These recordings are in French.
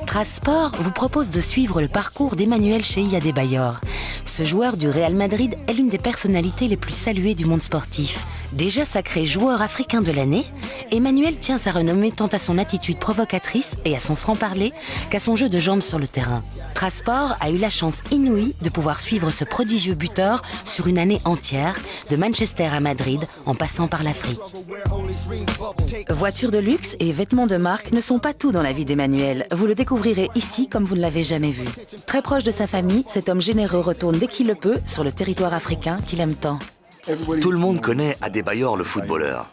Trasport vous propose de suivre le parcours d'Emmanuel Chei Adebayor. Ce joueur du Real Madrid est l'une des personnalités les plus saluées du monde sportif. Déjà sacré joueur africain de l'année, Emmanuel tient sa renommée tant à son attitude provocatrice et à son franc-parler qu'à son jeu de jambes sur le terrain. Trasport a eu la chance inouïe de pouvoir suivre ce prodigieux buteur sur une année entière, de Manchester à Madrid en passant par l'Afrique. Voitures de luxe et vêtements de marque ne sont pas tout dans la vie d'Emmanuel. Vous le découvrirez ici comme vous ne l'avez jamais vu. Très proche de sa famille, cet homme généreux retourne dès qu'il le peut sur le territoire africain qu'il aime tant. Tout le monde connaît Adebayor, le footballeur.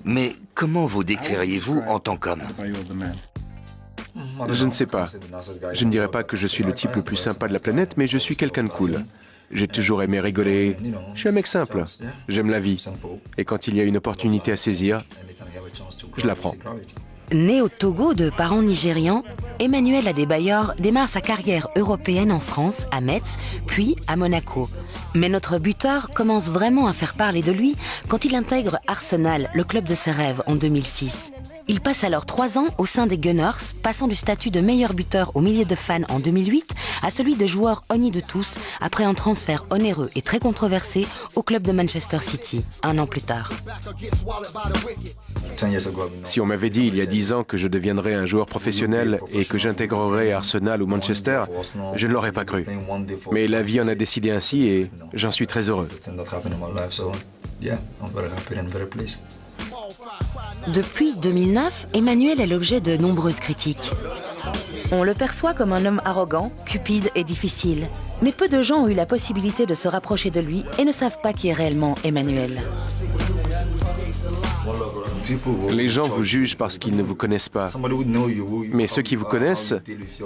Mais comment vous décririez-vous en tant qu'homme? Je ne sais pas. Je ne dirais pas que je suis le type le plus sympa de la planète, mais je suis quelqu'un de cool. J'ai toujours aimé rigoler. Je suis un mec simple. J'aime la vie. Et quand il y a une opportunité à saisir, je la prends. Né au Togo de parents nigérians, Emmanuel Adebayor démarre sa carrière européenne en France, à Metz, puis à Monaco. Mais notre buteur commence vraiment à faire parler de lui quand il intègre Arsenal, le club de ses rêves, en 2006. Il passe alors 3 ans au sein des Gunners, passant du statut de meilleur buteur au millier de fans en 2008 à celui de joueur honni de tous après un transfert onéreux et très controversé au club de Manchester City, un an plus tard. Si on m'avait dit il y a 10 ans que je deviendrais un joueur professionnel et que j'intégrerais Arsenal ou Manchester, je ne l'aurais pas cru. Mais la vie en a décidé ainsi et j'en suis très heureux. Depuis 2009, Emmanuel est l'objet de nombreuses critiques. On le perçoit comme un homme arrogant, cupide et difficile. Mais peu de gens ont eu la possibilité de se rapprocher de lui et ne savent pas qui est réellement Emmanuel. Les gens vous jugent parce qu'ils ne vous connaissent pas. Mais ceux qui vous connaissent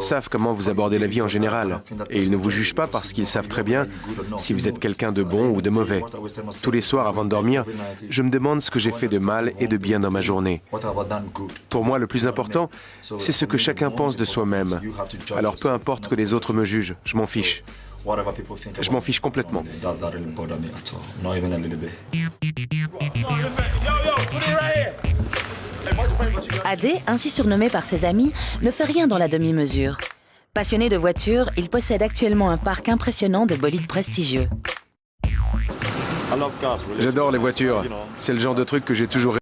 savent comment vous abordez la vie en général. Et ils ne vous jugent pas parce qu'ils savent très bien si vous êtes quelqu'un de bon ou de mauvais. Tous les soirs avant de dormir, je me demande ce que j'ai fait de mal et de bien dans ma journée. Pour moi, le plus important, c'est ce que chacun pense de soi-même. Alors peu importe que les autres me jugent, je m'en fiche. Je m'en fiche complètement. Adé, ainsi surnommé par ses amis, ne fait rien dans la demi-mesure. Passionné de voitures, il possède actuellement un parc impressionnant de bolides prestigieux. J'adore les voitures. C'est le genre de truc que j'ai toujours